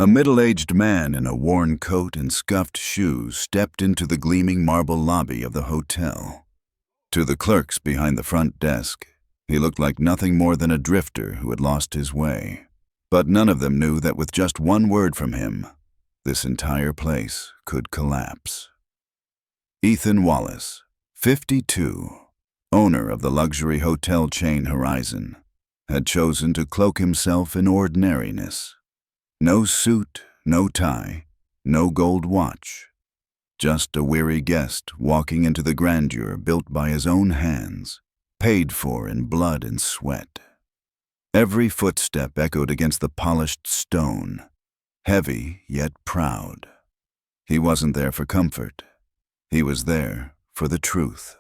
A middle-aged man in a worn coat and scuffed shoes stepped into the gleaming marble lobby of the hotel. To the clerks behind the front desk, he looked like nothing more than a drifter who had lost his way. But none of them knew that with just one word from him, this entire place could collapse. Ethan Wallace, 52, owner of the luxury hotel chain Horizon, had chosen to cloak himself in ordinariness. No suit, no tie, no gold watch. Just a weary guest walking into the grandeur built by his own hands, paid for in blood and sweat. Every footstep echoed against the polished stone, heavy yet proud. He wasn't there for comfort. He was there for the truth.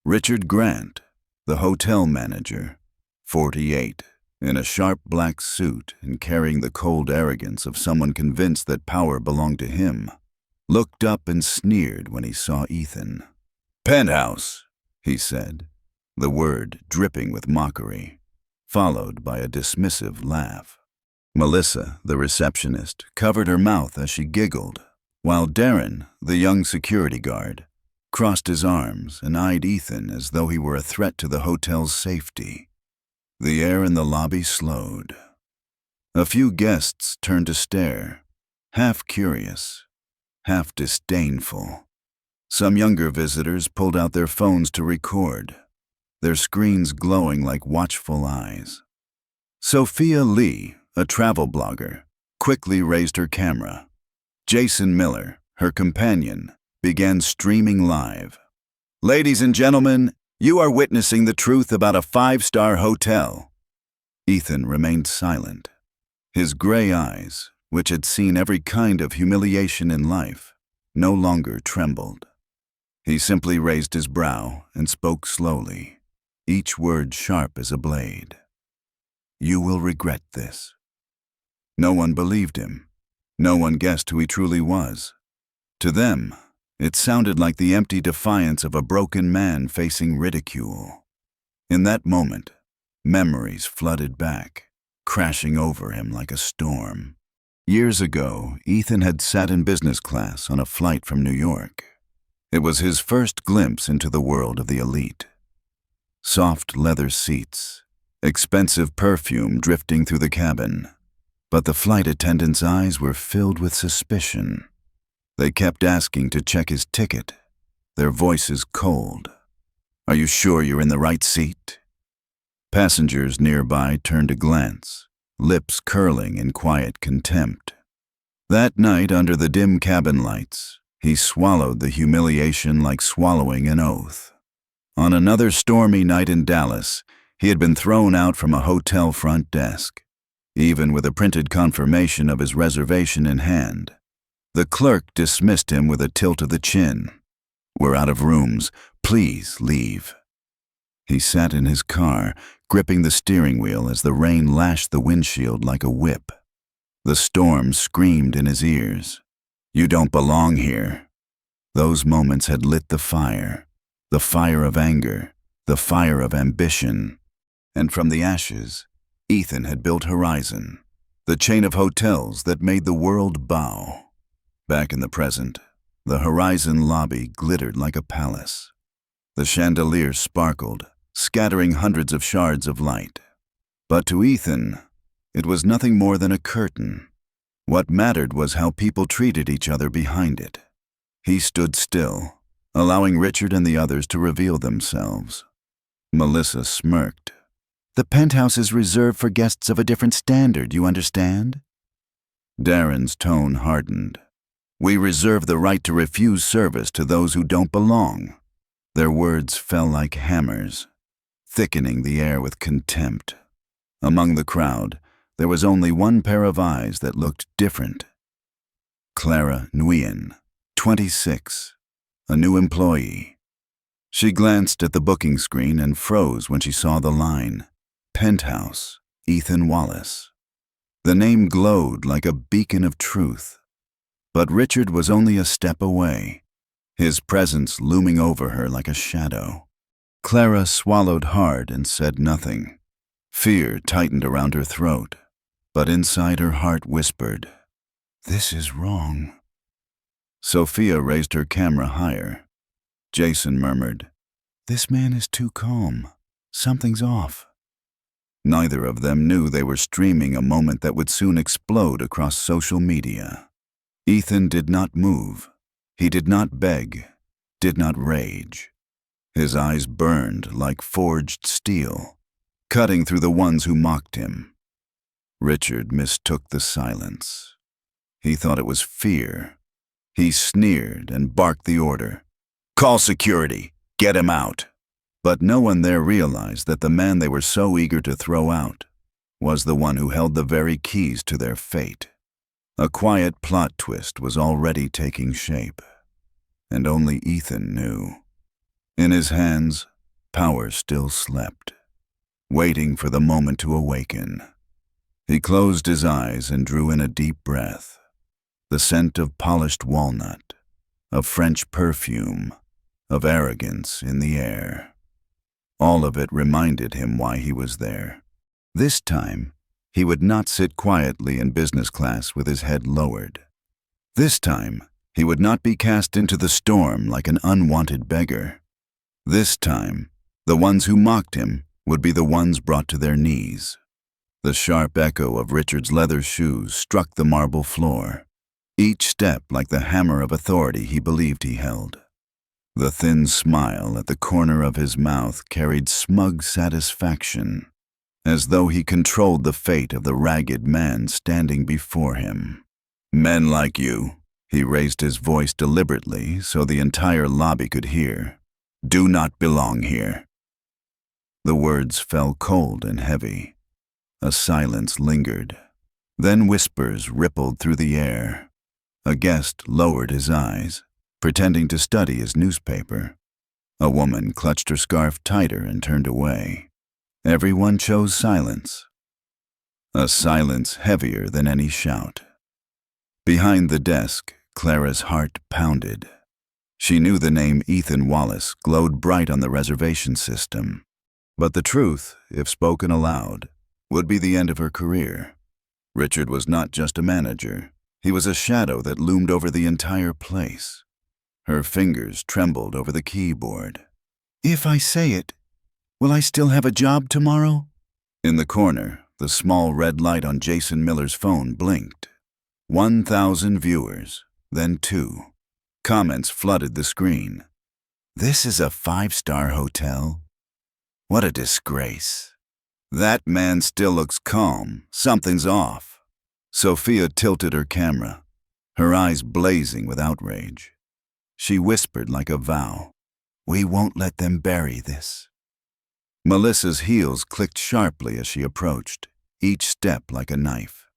Richard Grant, the hotel manager, 48, in a sharp black suit and carrying the cold arrogance of someone convinced that power belonged to him, looked up and sneered when he saw Ethan. "Penthouse," he said, the word dripping with mockery, followed by a dismissive laugh. Melissa, the receptionist, covered her mouth as she giggled, while Darren, the young security guard, crossed his arms and eyed Ethan as though he were a threat to the hotel's safety. The air in the lobby slowed. A few guests turned to stare, half curious, half disdainful. Some younger visitors pulled out their phones to record, their screens glowing like watchful eyes. Sophia Lee, a travel blogger, quickly raised her camera. Jason Miller, her companion, began streaming live. "Ladies and gentlemen, you are witnessing the truth about a 5-star hotel." Ethan remained silent. His gray eyes, which had seen every kind of humiliation in life, no longer trembled. He simply raised his brow and spoke slowly, each word sharp as a blade. "You will regret this." No one believed him. No one guessed who he truly was. To them, it sounded like the empty defiance of a broken man facing ridicule. In that moment, memories flooded back, crashing over him like a storm. Years ago, Ethan had sat in business class on a flight from New York. It was his first glimpse into the world of the elite. Soft leather seats, expensive perfume drifting through the cabin. But the flight attendant's eyes were filled with suspicion. They kept asking to check his ticket, their voices cold. "Are you sure you're in the right seat?" Passengers nearby turned to glance, lips curling in quiet contempt. That night, under the dim cabin lights, he swallowed the humiliation like swallowing an oath. On another stormy night in Dallas, he had been thrown out from a hotel front desk, even with a printed confirmation of his reservation in hand. The clerk dismissed him with a tilt of the chin. "We're out of rooms. Please leave." He sat in his car, gripping the steering wheel as the rain lashed the windshield like a whip. The storm screamed in his ears. "You don't belong here." Those moments had lit the fire of anger, the fire of ambition. And from the ashes, Ethan had built Horizon, the chain of hotels that made the world bow. Back in the present, the Horizon lobby glittered like a palace. The chandelier sparkled, scattering hundreds of shards of light. But to Ethan, it was nothing more than a curtain. What mattered was how people treated each other behind it. He stood still, allowing Richard and the others to reveal themselves. Melissa smirked. "The penthouse is reserved for guests of a different standard, you understand?" Darren's tone hardened. "We reserve the right to refuse service to those who don't belong." Their words fell like hammers, thickening the air with contempt. Among the crowd, there was only one pair of eyes that looked different. Clara Nguyen, 26, a new employee. She glanced at the booking screen and froze when she saw the line, "Penthouse, Ethan Wallace." The name glowed like a beacon of truth. But Richard was only a step away, his presence looming over her like a shadow. Clara swallowed hard and said nothing. Fear tightened around her throat, but inside her heart whispered, This is wrong. Sophia raised her camera higher. Jason murmured, "This man is too calm. Something's off." Neither of them knew they were streaming a moment that would soon explode across social media. Ethan did not move. He did not beg, did not rage. His eyes burned like forged steel, cutting through the ones who mocked him. Richard mistook the silence. He thought it was fear. He sneered and barked the order. "Call security! Get him out!" But no one there realized that the man they were so eager to throw out was the one who held the very keys to their fate. A quiet plot twist was already taking shape, and only Ethan knew. In his hands, power still slept, waiting for the moment to awaken. He closed his eyes and drew in a deep breath. The scent of polished walnut, of French perfume, of arrogance in the air. All of it reminded him why he was there. This time, he would not sit quietly in business class with his head lowered. This time, he would not be cast into the storm like an unwanted beggar. This time, the ones who mocked him would be the ones brought to their knees. The sharp echo of Richard's leather shoes struck the marble floor, each step like the hammer of authority he believed he held. The thin smile at the corner of his mouth carried smug satisfaction, as though he controlled the fate of the ragged man standing before him. "Men like you," he raised his voice deliberately so the entire lobby could hear, "do not belong here." The words fell cold and heavy. A silence lingered. Then whispers rippled through the air. A guest lowered his eyes, pretending to study his newspaper. A woman clutched her scarf tighter and turned away. Everyone chose silence. A silence heavier than any shout. Behind the desk, Clara's heart pounded. She knew the name Ethan Wallace glowed bright on the reservation system. But the truth, if spoken aloud, would be the end of her career. Richard was not just a manager. He was a shadow that loomed over the entire place. Her fingers trembled over the keyboard. "If I say it, will I still have a job tomorrow?" In the corner, the small red light on Jason Miller's phone blinked. 1,000 viewers, then 2. Comments flooded the screen. "This is a 5-star hotel. What a disgrace. That man still looks calm. Something's off." Sophia tilted her camera, her eyes blazing with outrage. She whispered like a vow, "We won't let them bury this." Melissa's heels clicked sharply as she approached, each step like a knife.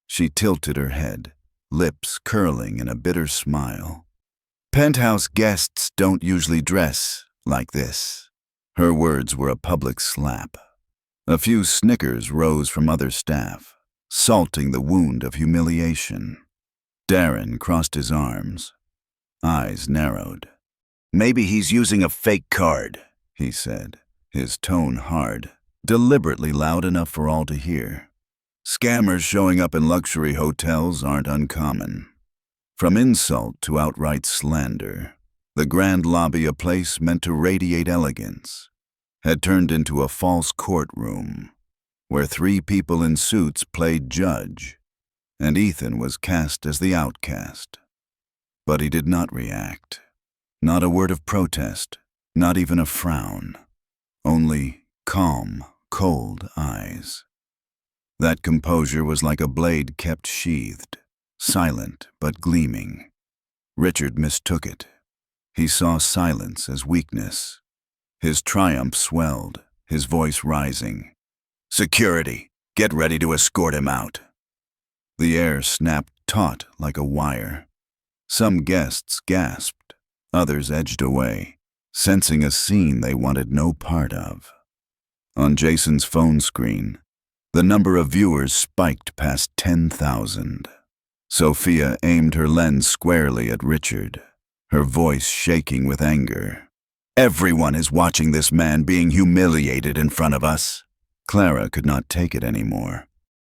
She tilted her head, lips curling in a bitter smile. "Penthouse guests don't usually dress like this." Her words were a public slap. A few snickers rose from other staff, salting the wound of humiliation. Darren crossed his arms, eyes narrowed. "Maybe he's using a fake card," he said, his tone hard, deliberately loud enough for all to hear. Scammers showing up in luxury hotels aren't uncommon. From insult to outright slander, the grand lobby, a place meant to radiate elegance, had turned into a false courtroom, where 3 people in suits played judge, and Ethan was cast as the outcast. But he did not react. Not a word of protest, not even a frown. Only calm, cold eyes. That composure was like a blade kept sheathed, silent but gleaming. Richard mistook it. He saw silence as weakness. His triumph swelled, his voice rising. "Security, get ready to escort him out." The air snapped taut like a wire. Some guests gasped, others edged away, sensing a scene they wanted no part of. On Jason's phone screen, the number of viewers spiked past 10,000. Sophia aimed her lens squarely at Richard, her voice shaking with anger. "Everyone is watching this man being humiliated in front of us." Clara could not take it anymore.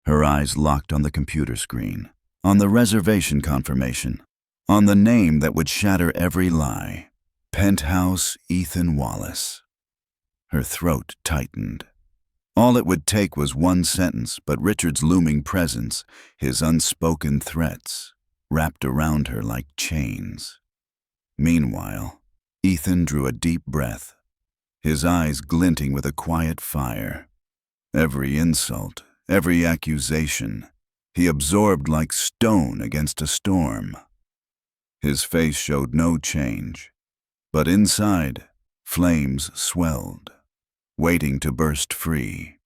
Her eyes locked on the computer screen. on the reservation confirmation, on the name that would shatter every lie. Penthouse Ethan Wallace. Her throat tightened. All it would take was one sentence, but Richard's looming presence, his unspoken threats, wrapped around her like chains. Meanwhile, Ethan drew a deep breath, his eyes glinting with a quiet fire. Every insult, every accusation, he absorbed like stone against a storm. His face showed no change, but inside, flames swelled, waiting to burst free.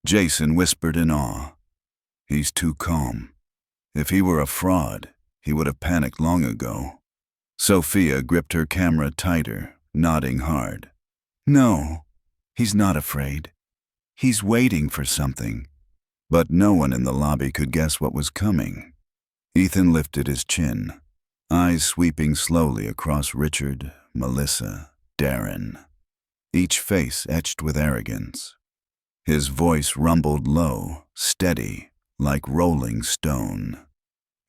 Jason whispered in awe. He's too calm. If he were a fraud, he would have panicked long ago. Sophia gripped her camera tighter, nodding hard. No, he's not afraid. He's waiting for something. But no one in the lobby could guess what was coming. Ethan lifted his chin, eyes sweeping slowly across Richard, Melissa, Darren, each face etched with arrogance. His voice rumbled low, steady, like rolling stone.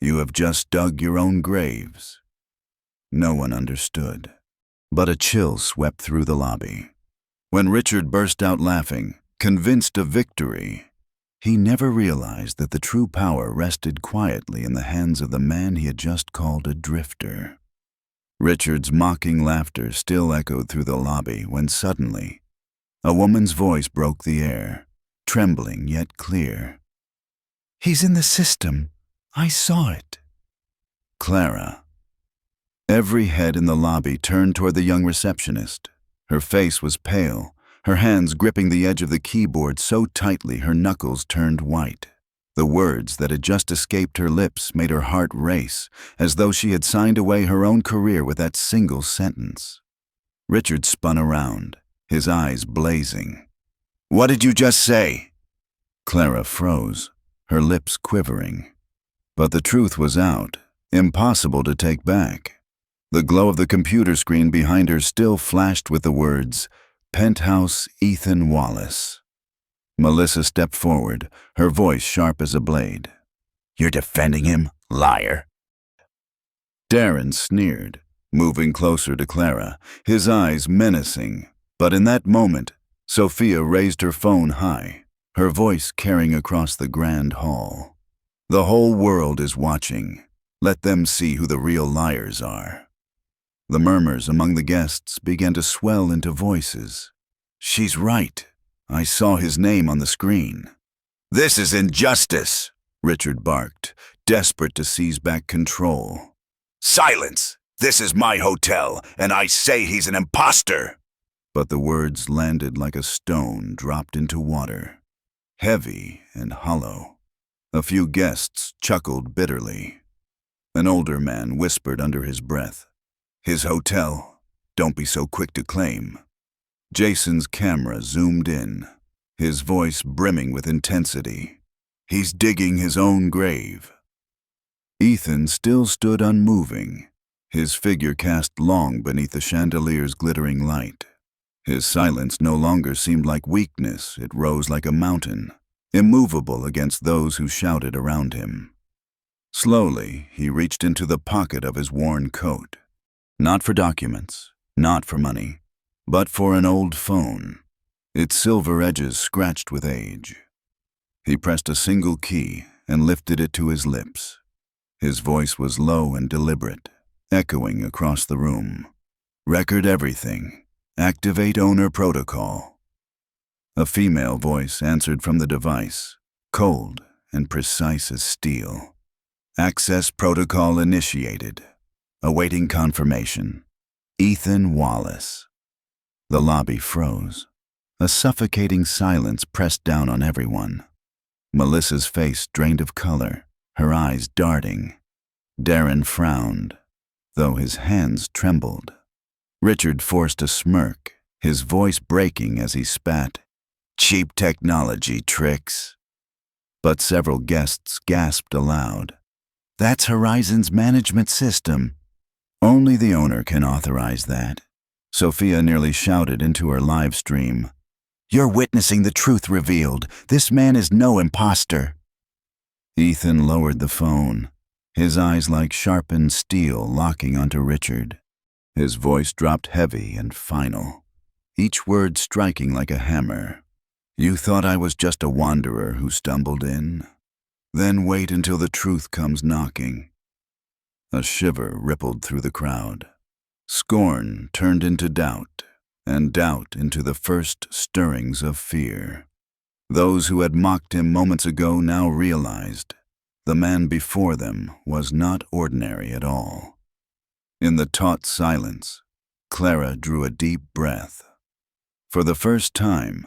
You have just dug your own graves. No one understood, but a chill swept through the lobby. When Richard burst out laughing, convinced of victory, he never realized that the true power rested quietly in the hands of the man he had just called a drifter. Richard's mocking laughter still echoed through the lobby when suddenly, a woman's voice broke the air, trembling yet clear. He's in the system. I saw it. Clara. Every head in the lobby turned toward the young receptionist. Her face was pale, her hands gripping the edge of the keyboard so tightly her knuckles turned white. The words that had just escaped her lips made her heart race, as though she had signed away her own career with that single sentence. Richard spun around, his eyes blazing. What did you just say? Clara froze, her lips quivering. But the truth was out, impossible to take back. The glow of the computer screen behind her still flashed with the words, Penthouse Ethan Wallace. Melissa stepped forward, her voice sharp as a blade. You're defending him, liar. Darren sneered, moving closer to Clara, his eyes menacing. But in that moment, Sophia raised her phone high, her voice carrying across the grand hall. The whole world is watching. Let them see who the real liars are. The murmurs among the guests began to swell into voices. She's right. I saw his name on the screen. This is injustice, Richard barked, desperate to seize back control. Silence! This is my hotel, and I say he's an imposter! But the words landed like a stone dropped into water, heavy and hollow. A few guests chuckled bitterly. An older man whispered under his breath, His hotel, don't be so quick to claim. Jason's camera zoomed in, his voice brimming with intensity. He's digging his own grave. Ethan still stood unmoving, his figure cast long beneath the chandelier's glittering light. His silence no longer seemed like weakness, it rose like a mountain, immovable against those who shouted around him. Slowly, he reached into the pocket of his worn coat. Not for documents, not for money, but for an old phone, its silver edges scratched with age. He pressed a single key and lifted it to his lips. His voice was low and deliberate, echoing across the room. Record everything. Activate owner protocol. A female voice answered from the device, cold and precise as steel. Access protocol initiated. Awaiting confirmation. Ethan Wallace. The lobby froze. A suffocating silence pressed down on everyone. Melissa's face drained of color, her eyes darting. Darren frowned, though his hands trembled. Richard forced a smirk, his voice breaking as he spat. Cheap technology tricks. But several guests gasped aloud. That's Horizon's management system. Only the owner can authorize that. Sophia nearly shouted into her live stream. You're witnessing the truth revealed. This man is no imposter. Ethan lowered the phone, his eyes like sharpened steel locking onto Richard. His voice dropped heavy and final, each word striking like a hammer. "You thought I was just a wanderer who stumbled in? Then wait until the truth comes knocking." A shiver rippled through the crowd. Scorn turned into doubt, and doubt into the first stirrings of fear. Those who had mocked him moments ago now realized the man before them was not ordinary at all. In the taut silence, Clara drew a deep breath. For the first time,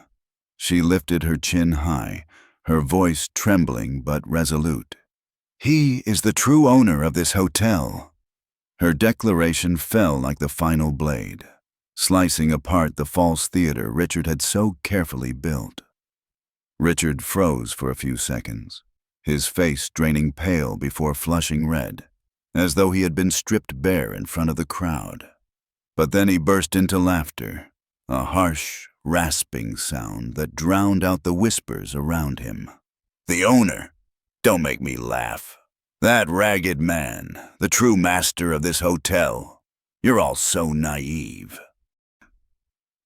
she lifted her chin high, her voice trembling but resolute. "He is the true owner of this hotel." Her declaration fell like the final blade, slicing apart the false theater Richard had so carefully built. Richard froze for a few seconds, his face draining pale before flushing red, as though he had been stripped bare in front of the crowd. But then he burst into laughter, a harsh, rasping sound that drowned out the whispers around him. "The owner? Don't make me laugh. That ragged man, the true master of this hotel. You're all so naive."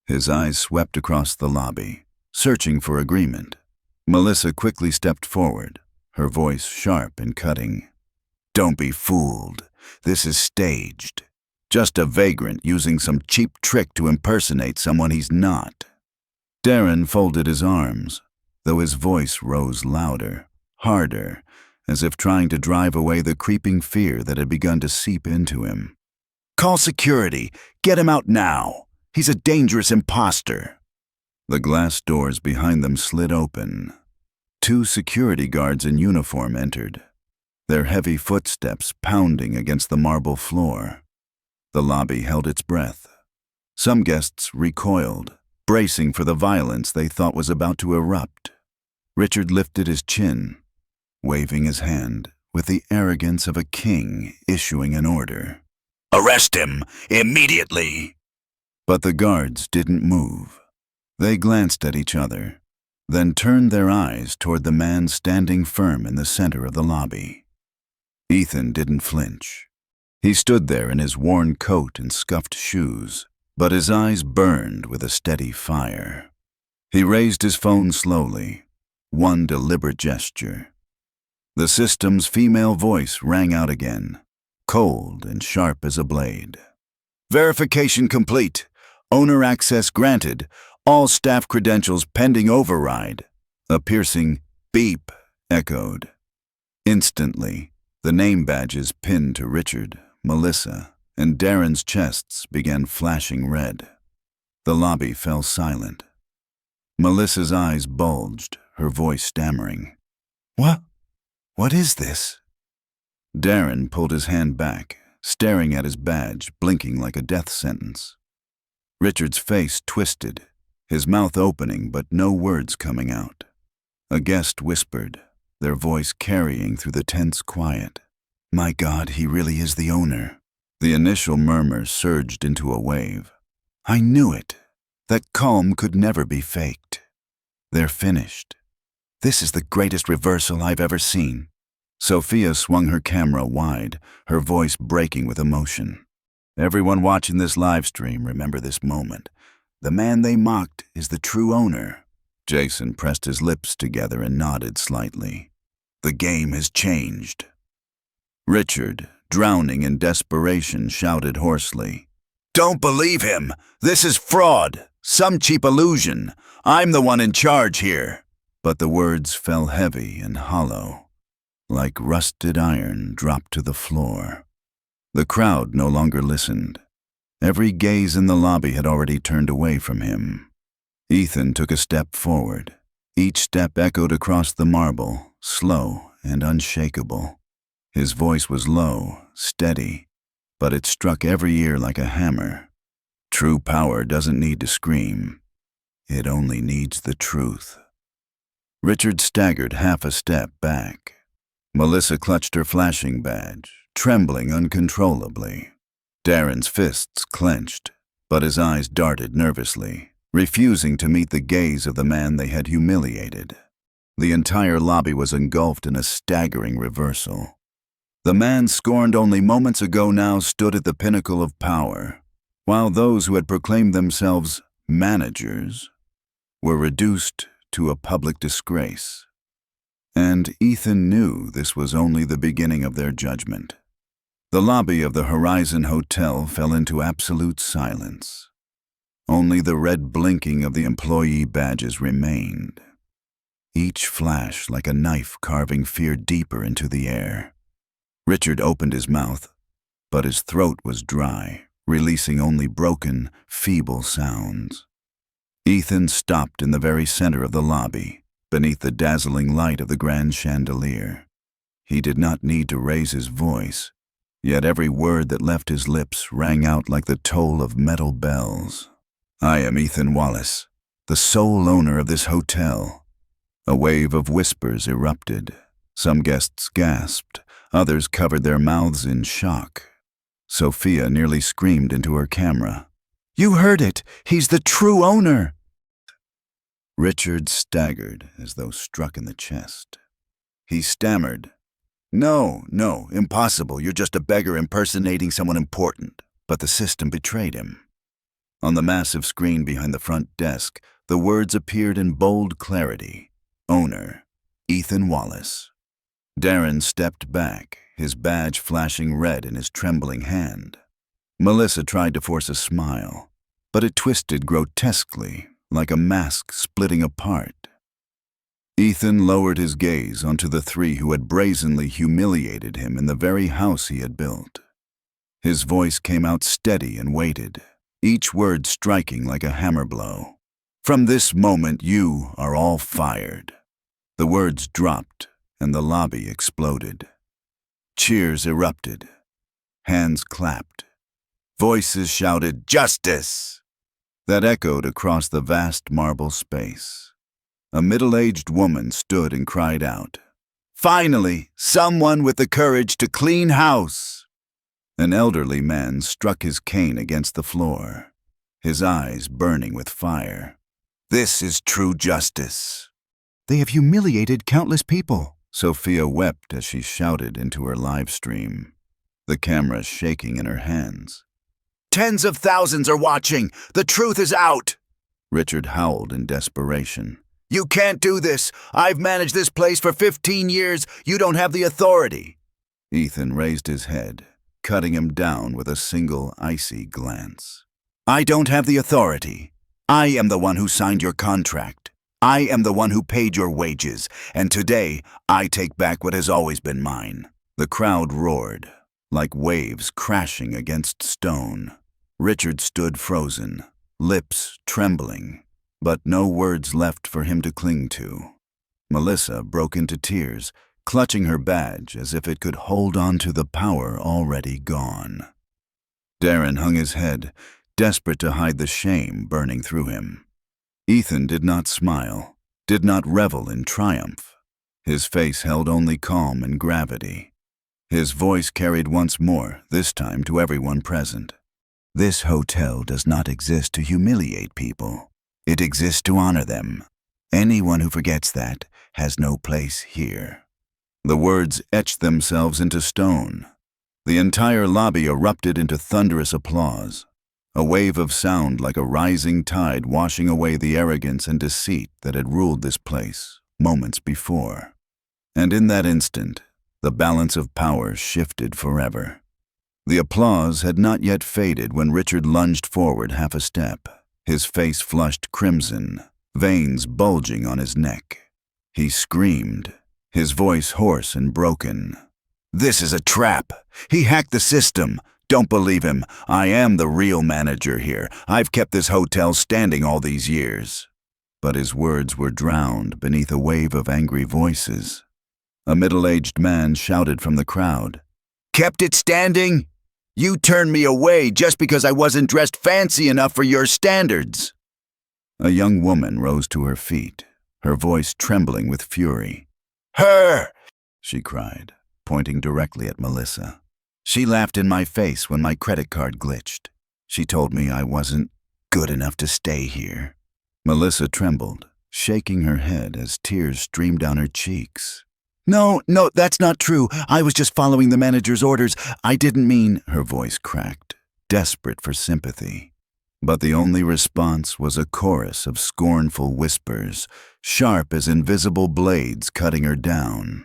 His eyes swept across the lobby, searching for agreement. Melissa quickly stepped forward, her voice sharp and cutting. "Don't be fooled. This is staged. Just a vagrant using some cheap trick to impersonate someone he's not." Darren folded his arms, though his voice rose louder, harder, as if trying to drive away the creeping fear that had begun to seep into him. "Call security. Get him out now. He's a dangerous imposter." The glass doors behind them slid open. 2 security guards in uniform entered, their heavy footsteps pounding against the marble floor. The lobby held its breath. Some guests recoiled, bracing for the violence they thought was about to erupt. Richard lifted his chin, waving his hand with the arrogance of a king issuing an order. "Arrest him immediately!" But the guards didn't move. They glanced at each other, then turned their eyes toward the man standing firm in the center of the lobby. Ethan didn't flinch. He stood there in his worn coat and scuffed shoes, but his eyes burned with a steady fire. He raised his phone slowly, one deliberate gesture. The system's female voice rang out again, cold and sharp as a blade. "Verification complete. Owner access granted. All staff credentials pending override." A piercing beep echoed. Instantly, the name badges pinned to Richard, Melissa, and Darren's chests began flashing red. The lobby fell silent. Melissa's eyes bulged, her voice stammering. What is this?" Darren pulled his hand back, staring at his badge, blinking like a death sentence. Richard's face twisted, his mouth opening but no words coming out. A guest whispered, their voice carrying through the tense quiet. "My God, he really is the owner." The initial murmur surged into a wave. "I knew it. That calm could never be faked. They're finished. This is the greatest reversal I've ever seen." Sophia swung her camera wide, her voice breaking with emotion. "Everyone watching this live stream, remember this moment. The man they mocked is the true owner." Jason pressed his lips together and nodded slightly. "The game has changed." Richard, drowning in desperation, shouted hoarsely, "Don't believe him! This is fraud! Some cheap illusion! I'm the one in charge here!" But the words fell heavy and hollow, like rusted iron dropped to the floor. The crowd no longer listened. Every gaze in the lobby had already turned away from him. Ethan took a step forward. Each step echoed across the marble, slow and unshakable. His voice was low, steady, but it struck every ear like a hammer. True power doesn't need to scream. It only needs the truth. Richard staggered half a step back. Melissa clutched her flashing badge, trembling uncontrollably. Darren's fists clenched, but his eyes darted nervously, refusing to meet the gaze of the man they had humiliated. The entire lobby was engulfed in a staggering reversal. The man scorned only moments ago now stood at the pinnacle of power, while those who had proclaimed themselves managers were reduced to a public disgrace. And Ethan knew this was only the beginning of their judgment. The lobby of the Horizon Hotel fell into absolute silence. Only the red blinking of the employee badges remained, each flash like a knife carving fear deeper into the air. Richard opened his mouth, but his throat was dry, releasing only broken, feeble sounds. Ethan stopped in the very center of the lobby, beneath the dazzling light of the grand chandelier. He did not need to raise his voice, yet every word that left his lips rang out like the toll of metal bells. I am Ethan Wallace, the sole owner of this hotel. A wave of whispers erupted. Some guests gasped, others covered their mouths in shock. Sophia nearly screamed into her camera. You heard it! He's the true owner! Richard staggered as though struck in the chest. He stammered. No, impossible. You're just a beggar impersonating someone important. But the system betrayed him. On the massive screen behind the front desk, the words appeared in bold clarity. Owner, Ethan Wallace. Darren stepped back, his badge flashing red in his trembling hand. Melissa tried to force a smile, but it twisted grotesquely, like a mask splitting apart. Ethan lowered his gaze onto the three who had brazenly humiliated him in the very house he had built. His voice came out steady and weighted, each word striking like a hammer blow. From this moment, you are all fired. The words dropped, and the lobby exploded. Cheers erupted. Hands clapped. Voices shouted, "Justice!" That echoed across the vast marble space. A middle-aged woman stood and cried out, "Finally, someone with the courage to clean house!" An elderly man struck his cane against the floor, his eyes burning with fire. This is true justice. They have humiliated countless people. Sophia wept as she shouted into her live stream, the camera shaking in her hands. Tens of thousands are watching. The truth is out. Richard howled in desperation. You can't do this. I've managed this place for 15 years. You don't have the authority. Ethan raised his head, cutting him down with a single icy glance. I don't have the authority. I am the one who signed your contract. I am the one who paid your wages, and today I take back what has always been mine. The crowd roared, like waves crashing against stone. Richard stood frozen, lips trembling, but no words left for him to cling to. Melissa broke into tears, clutching her badge as if it could hold on to the power already gone. Darren hung his head, desperate to hide the shame burning through him. Ethan did not smile, did not revel in triumph. His face held only calm and gravity. His voice carried once more, this time to everyone present. This hotel does not exist to humiliate people. It exists to honor them. Anyone who forgets that has no place here. The words etched themselves into stone. The entire lobby erupted into thunderous applause, a wave of sound like a rising tide washing away the arrogance and deceit that had ruled this place moments before. And in that instant, the balance of power shifted forever. The applause had not yet faded when Richard lunged forward half a step, his face flushed crimson, veins bulging on his neck. He screamed, his voice hoarse and broken. This is a trap. He hacked the system. Don't believe him. I am the real manager here. I've kept this hotel standing all these years. But his words were drowned beneath a wave of angry voices. A middle-aged man shouted from the crowd. Kept it standing? You turned me away just because I wasn't dressed fancy enough for your standards. A young woman rose to her feet, her voice trembling with fury. Her! She cried, pointing directly at Melissa. She laughed in my face when my credit card glitched. She told me I wasn't good enough to stay here. Melissa trembled, shaking her head as tears streamed down her cheeks. No, no, that's not true. I was just following the manager's orders. I didn't mean, her voice cracked, desperate for sympathy. But the only response was a chorus of scornful whispers, sharp as invisible blades cutting her down.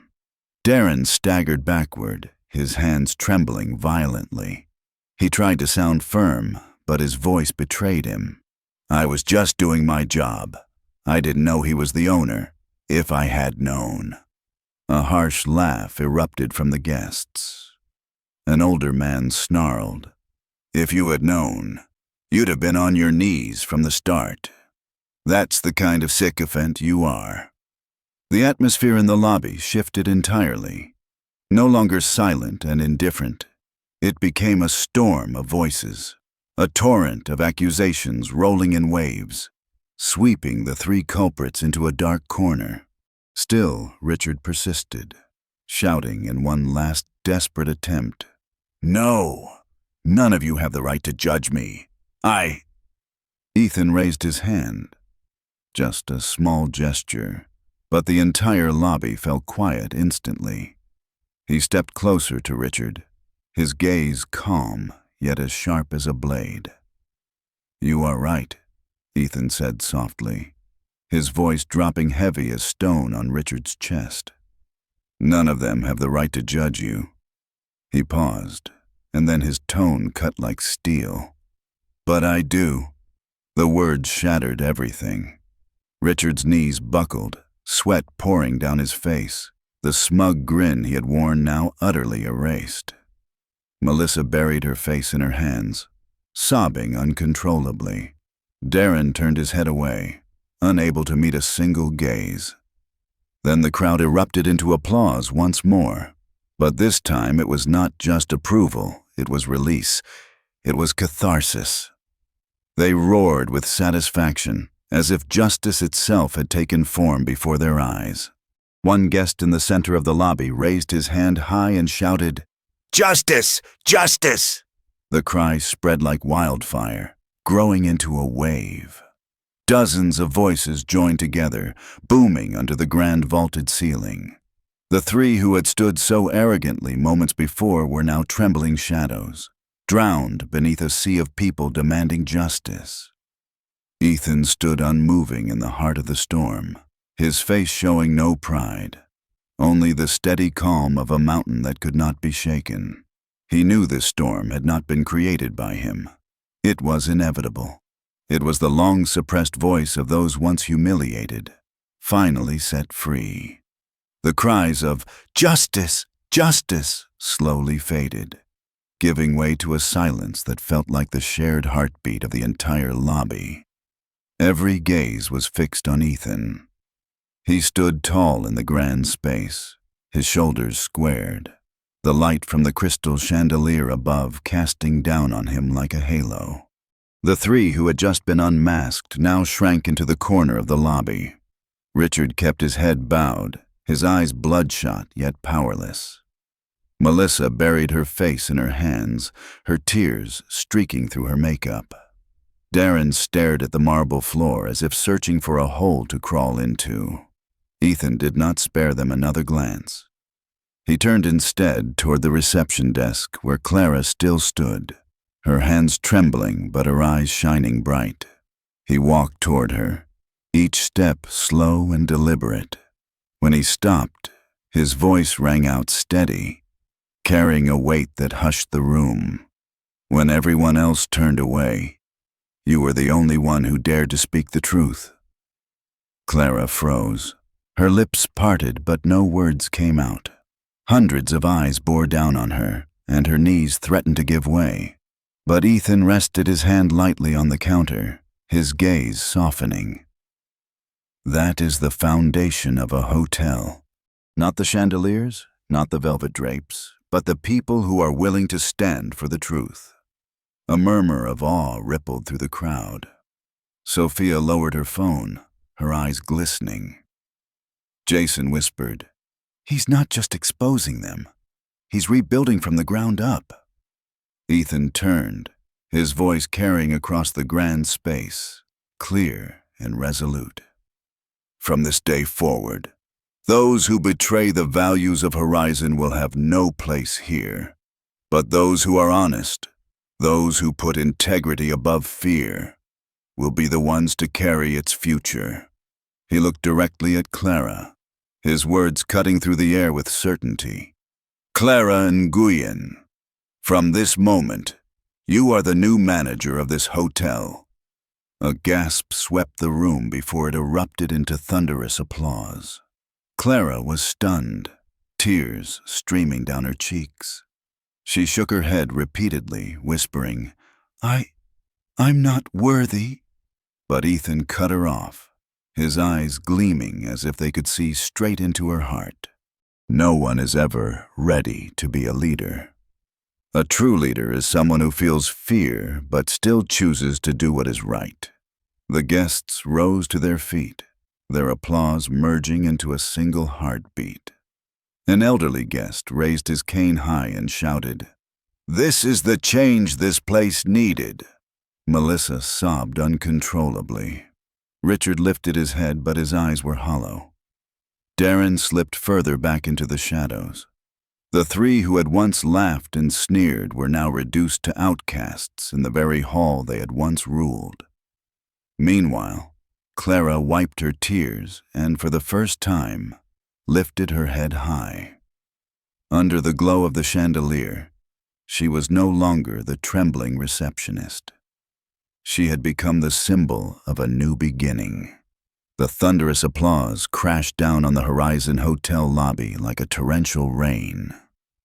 Darren staggered backward, his hands trembling violently. He tried to sound firm, but his voice betrayed him. I was just doing my job. I didn't know he was the owner, if I had known. A harsh laugh erupted from the guests. An older man snarled. If you had known, you'd have been on your knees from the start. That's the kind of sycophant you are. The atmosphere in the lobby shifted entirely. No longer silent and indifferent, it became a storm of voices, a torrent of accusations rolling in waves, sweeping the three culprits into a dark corner. Still, Richard persisted, shouting in one last desperate attempt. No! None of you have the right to judge me. Ethan raised his hand. Just a small gesture, but the entire lobby fell quiet instantly. He stepped closer to Richard, his gaze calm, yet as sharp as a blade. You are right, Ethan said softly, his voice dropping heavy as stone on Richard's chest. None of them have the right to judge you. He paused, and then his tone cut like steel. But I do. The words shattered everything. Richard's knees buckled, sweat pouring down his face, the smug grin he had worn now utterly erased. Melissa buried her face in her hands, sobbing uncontrollably. Darren turned his head away, unable to meet a single gaze. Then the crowd erupted into applause once more. But this time it was not just approval, it was release. It was catharsis. They roared with satisfaction, as if justice itself had taken form before their eyes. One guest in the center of the lobby raised his hand high and shouted, "Justice! Justice!" The cry spread like wildfire, growing into a wave. Dozens of voices joined together, booming under the grand vaulted ceiling. The three who had stood so arrogantly moments before were now trembling shadows, drowned beneath a sea of people demanding justice. Ethan stood unmoving in the heart of the storm, his face showing no pride, only the steady calm of a mountain that could not be shaken. He knew this storm had not been created by him. It was inevitable. It was the long-suppressed voice of those once humiliated, finally set free. The cries of "Justice! Justice!" slowly faded, giving way to a silence that felt like the shared heartbeat of the entire lobby. Every gaze was fixed on Ethan. He stood tall in the grand space, his shoulders squared, the light from the crystal chandelier above casting down on him like a halo. The three who had just been unmasked now shrank into the corner of the lobby. Richard kept his head bowed, his eyes bloodshot yet powerless. Melissa buried her face in her hands, her tears streaking through her makeup. Darren stared at the marble floor as if searching for a hole to crawl into. Ethan did not spare them another glance. He turned instead toward the reception desk where Clara still stood, her hands trembling but her eyes shining bright. He walked toward her, each step slow and deliberate. When he stopped, his voice rang out steady, carrying a weight that hushed the room. When everyone else turned away, you were the only one who dared to speak the truth. Clara froze. Her lips parted, but no words came out. Hundreds of eyes bore down on her, and her knees threatened to give way. But Ethan rested his hand lightly on the counter, his gaze softening. That is the foundation of a hotel. Not the chandeliers, not the velvet drapes, but the people who are willing to stand for the truth. A murmur of awe rippled through the crowd. Sophia lowered her phone, her eyes glistening. Jason whispered, "He's not just exposing them. He's rebuilding from the ground up." Ethan turned, his voice carrying across the grand space, clear and resolute. "From this day forward, Those who betray the values of Horizon will have no place here. But those who are honest, those who put integrity above fear, will be the ones to carry its future. He looked directly at Clara, his words cutting through the air with certainty. Clara Nguyen, from this moment, you are the new manager of this hotel. A gasp swept the room before it erupted into thunderous applause. Clara was stunned, tears streaming down her cheeks. She shook her head repeatedly, whispering, I'm not worthy. But Ethan cut her off, his eyes gleaming as if they could see straight into her heart. No one is ever ready to be a leader. A true leader is someone who feels fear but still chooses to do what is right. The guests rose to their feet, their applause merging into a single heartbeat. An elderly guest raised his cane high and shouted, "This is the change this place needed." Melissa sobbed uncontrollably. Richard lifted his head, but his eyes were hollow. Darren slipped further back into the shadows. The three who had once laughed and sneered were now reduced to outcasts in the very hall they had once ruled. Meanwhile, Clara wiped her tears and, for the first time, lifted her head high. Under the glow of the chandelier, she was no longer the trembling receptionist. She had become the symbol of a new beginning. The thunderous applause crashed down on the Horizon Hotel lobby like a torrential rain.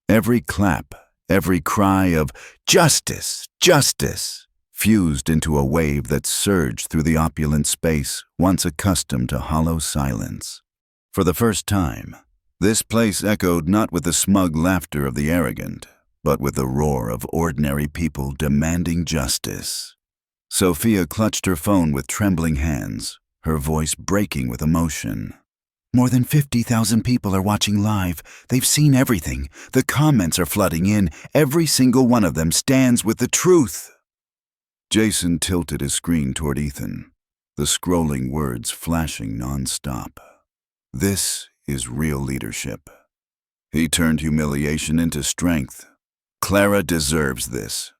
Every clap, every cry of "Justice! Justice!" fused into a wave that surged through the opulent space once accustomed to hollow silence. For the first time, this place echoed not with the smug laughter of the arrogant, but with the roar of ordinary people demanding justice. Sophia clutched her phone with trembling hands, her voice breaking with emotion. More than 50,000 people are watching live. They've seen everything. The comments are flooding in. Every single one of them stands with the truth. Jason tilted his screen toward Ethan, the scrolling words flashing non-stop. This is real leadership. He turned humiliation into strength. Clara deserves this.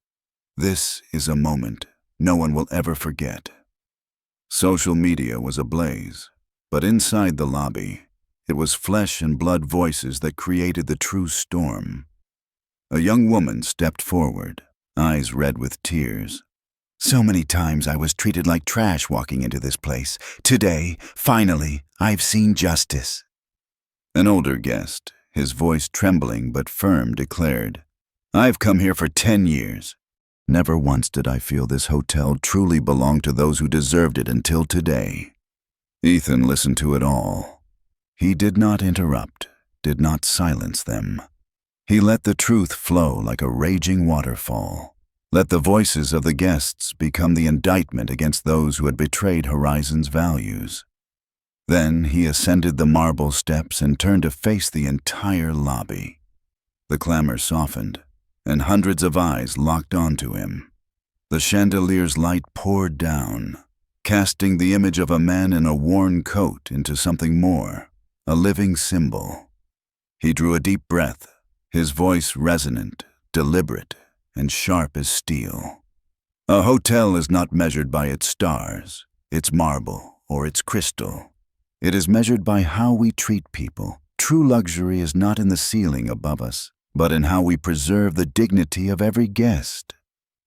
This is a moment no one will ever forget. Social media was ablaze, but inside the lobby, it was flesh and blood voices that created the true storm. A young woman stepped forward, eyes red with tears. So many times I was treated like trash walking into this place. Today, finally, I've seen justice. An older guest, his voice trembling but firm, declared, I've come here for 10 years. Never once did I feel this hotel truly belonged to those who deserved it until today. Ethan listened to it all. He did not interrupt, did not silence them. He let the truth flow like a raging waterfall. Let the voices of the guests become the indictment against those who had betrayed Horizon's values. Then he ascended the marble steps and turned to face the entire lobby. The clamor softened, and hundreds of eyes locked onto him. The chandelier's light poured down, casting the image of a man in a worn coat into something more, a living symbol. He drew a deep breath, his voice resonant, deliberate, and sharp as steel. A hotel is not measured by its stars, its marble, or its crystal. It is measured by how we treat people. True luxury is not in the ceiling above us, but in how we preserve the dignity of every guest.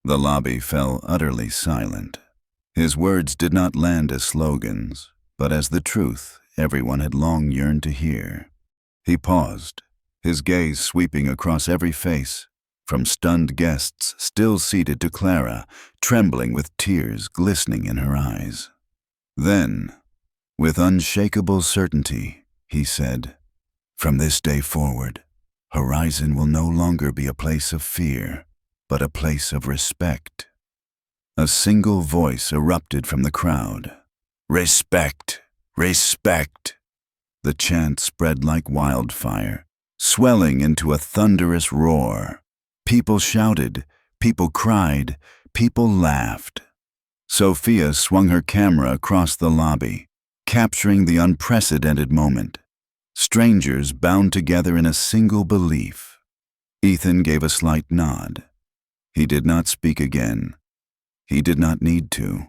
The lobby fell utterly silent. His words did not land as slogans, but as the truth everyone had long yearned to hear. He paused, his gaze sweeping across every face, from stunned guests still seated to Clara, trembling with tears glistening in her eyes. Then, with unshakable certainty, he said, From this day forward, Horizon will no longer be a place of fear, but a place of respect. A single voice erupted from the crowd. Respect! Respect! The chant spread like wildfire, swelling into a thunderous roar. People shouted, people cried, people laughed. Sophia swung her camera across the lobby, capturing the unprecedented moment. strangers bound together in a single belief. Ethan gave a slight nod. He did not speak again. He did not need to.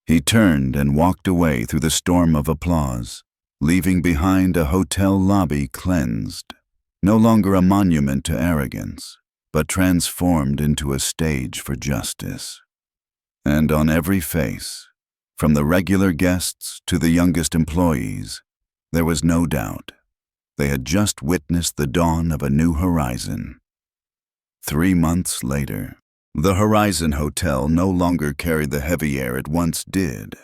He turned and walked away through the storm of applause, leaving behind a hotel lobby cleansed, no longer a monument to arrogance, but transformed into a stage for justice. And on every face, from the regular guests to the youngest employees, there was no doubt. They had just witnessed the dawn of a new horizon. 3 months later, the Horizon Hotel no longer carried the heavy air it once did.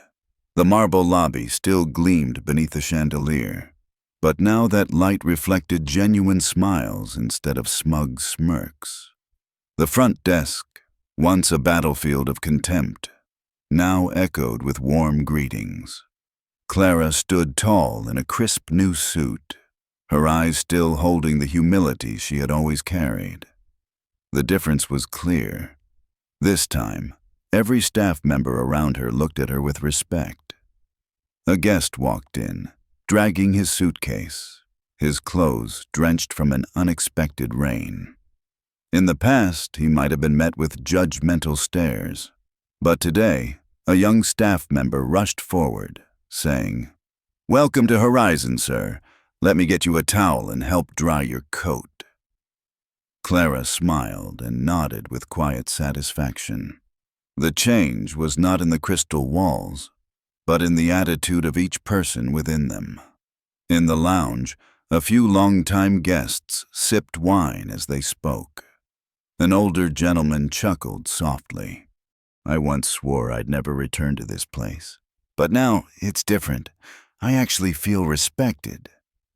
The marble lobby still gleamed beneath the chandelier, but now that light reflected genuine smiles instead of smug smirks. The front desk, once a battlefield of contempt, now echoed with warm greetings. Clara stood tall in a crisp new suit, her eyes still holding the humility she had always carried. The difference was clear. This time, every staff member around her looked at her with respect. A guest walked in, dragging his suitcase, his clothes drenched from an unexpected rain. In the past, he might have been met with judgmental stares, but today, a young staff member rushed forward, saying, "Welcome to Horizon, sir. Let me get you a towel and help dry your coat." Clara smiled and nodded with quiet satisfaction. The change was not in the crystal walls, but in the attitude of each person within them. In the lounge, a few long-time guests sipped wine as they spoke. An older gentleman chuckled softly. "I once swore I'd never return to this place, but now it's different. I actually feel respected."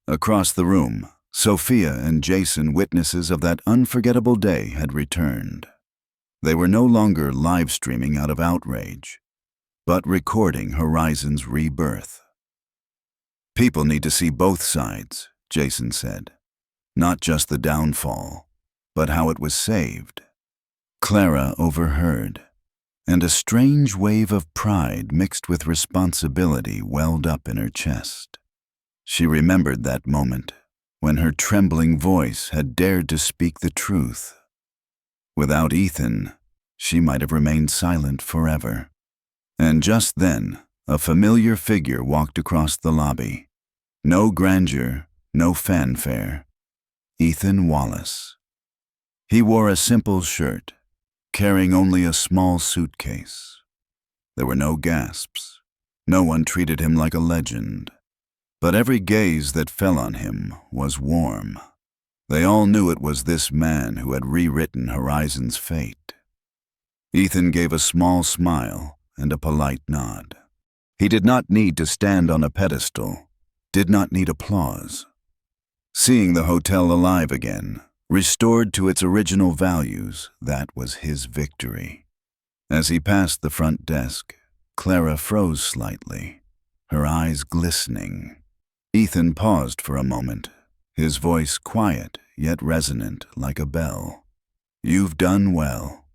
Across the room, Sophia and Jason, witnesses of that unforgettable day, had returned. They were no longer live streaming out of outrage, but recording Horizon's rebirth. "People need to see both sides," Jason said. "Not just the downfall, but how it was saved." Clara overheard, and a strange wave of pride mixed with responsibility welled up in her chest. She remembered that moment when her trembling voice had dared to speak the truth. Without Ethan, she might have remained silent forever. And just then, a familiar figure walked across the lobby. No grandeur, no fanfare. Ethan Wallace. He wore a simple shirt, carrying only a small suitcase. There were no gasps. No one treated him like a legend. But every gaze that fell on him was warm. They all knew it was this man who had rewritten Horizon's fate. Ethan gave a small smile and a polite nod. He did not need to stand on a pedestal, did not need applause. Seeing the hotel alive again, restored to its original values, that was his victory. As he passed the front desk, Clara froze slightly, her eyes glistening. Ethan paused for a moment, his voice quiet yet resonant like a bell. "You've done well.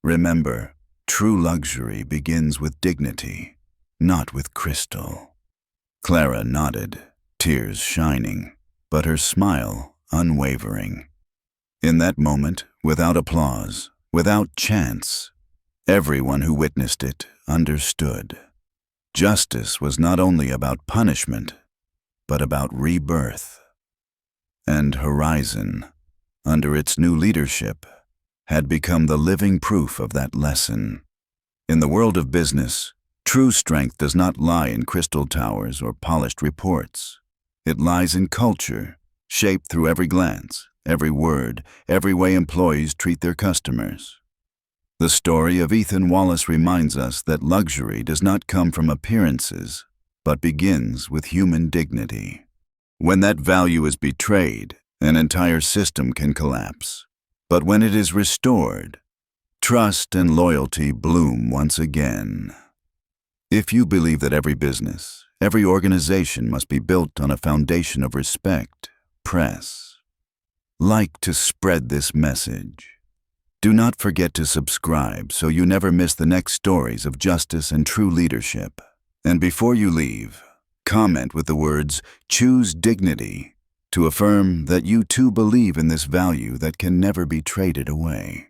Remember, true luxury begins with dignity, not with crystal." Clara nodded, tears shining, but her smile unwavering. In that moment, without applause, without chance, everyone who witnessed it understood. Justice was not only about punishment, but about rebirth. And Horizon, under its new leadership, had become the living proof of that lesson. In the world of business, true strength does not lie in crystal towers or polished reports. It lies in culture, shaped through every glance, every word, every way employees treat their customers. The story of Ethan Wallace reminds us that luxury does not come from appearances, but begins with human dignity. When that value is betrayed, an entire system can collapse. But when it is restored, trust and loyalty bloom once again. If you believe that every business, every organization must be built on a foundation of respect, press. Like to spread this message. Do not forget to subscribe so you never miss the next stories of justice and true leadership. And before you leave, Comment with the words, "Choose dignity," to affirm that you too believe in this value that can never be traded away.